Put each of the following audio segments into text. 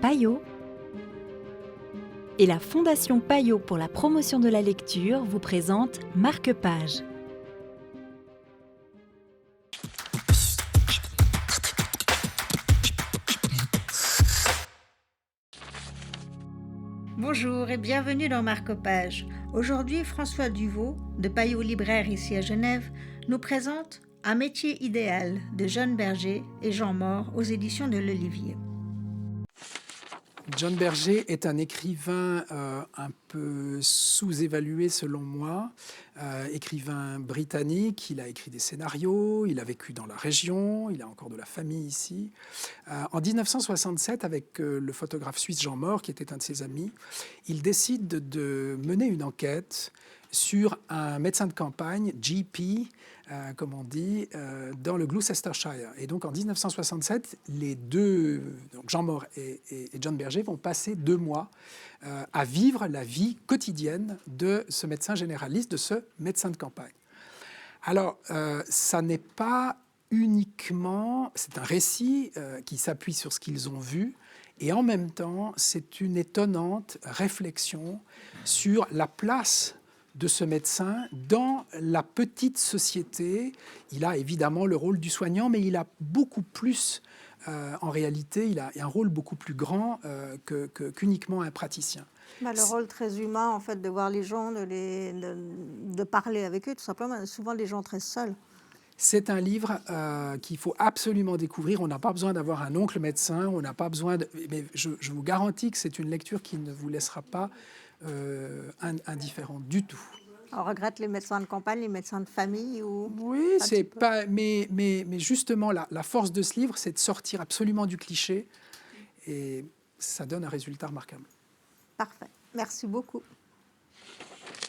Payot et la Fondation Payot pour la promotion de la lecture vous présente Marque-Page. Bonjour et bienvenue dans Marque-Page. Aujourd'hui, François Duvaux, de Payot Libraire ici à Genève, nous présente Un métier idéal de John Berger et Jean Mort aux éditions de l'Olivier. John Berger est un écrivain un peu sous-évalué selon moi, écrivain britannique. Il a écrit des scénarios, il a vécu dans la région, il a encore de la famille ici. En 1967, avec le photographe suisse Jean Mort, qui était un de ses amis, il décide de mener une enquête sur un médecin de campagne, GP, comme on dit, dans le Gloucestershire. Et donc en 1967, les deux, donc Jean Mort et John Berger, vont passer 2 mois à vivre la vie quotidienne de ce médecin généraliste, de ce médecin de campagne. Alors, ça n'est pas uniquement... C'est un récit qui s'appuie sur ce qu'ils ont vu, et en même temps, c'est une étonnante réflexion sur la place de ce médecin dans la petite société. Il a évidemment le rôle du soignant, mais il a beaucoup plus, en réalité, il a un rôle beaucoup plus grand qu'uniquement un praticien. Le rôle très humain, en fait, de voir les gens, de parler avec eux, tout simplement. Souvent, des gens très seuls. C'est un livre qu'il faut absolument découvrir. On n'a pas besoin d'avoir un oncle médecin, on n'a pas besoin de... Mais je vous garantis que c'est une lecture qui ne vous laissera pas indifférent du tout. On regrette les médecins de campagne, les médecins de famille ou... Oui, c'est pas... Mais justement, la force de ce livre, c'est de sortir absolument du cliché, et ça donne un résultat remarquable. Parfait. Merci beaucoup.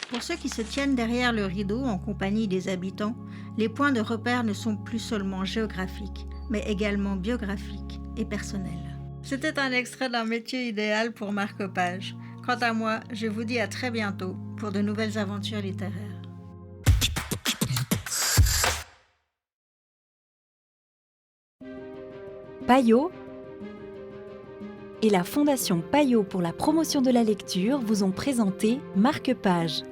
Pour ceux qui se tiennent derrière le rideau en compagnie des habitants, les points de repère ne sont plus seulement géographiques, mais également biographiques et personnels. C'était un extrait d'un métier idéal pour Marque-Page. Quant à moi, je vous dis à très bientôt pour de nouvelles aventures littéraires. Payot et la Fondation Payot pour la promotion de la lecture vous ont présenté Marque-Page.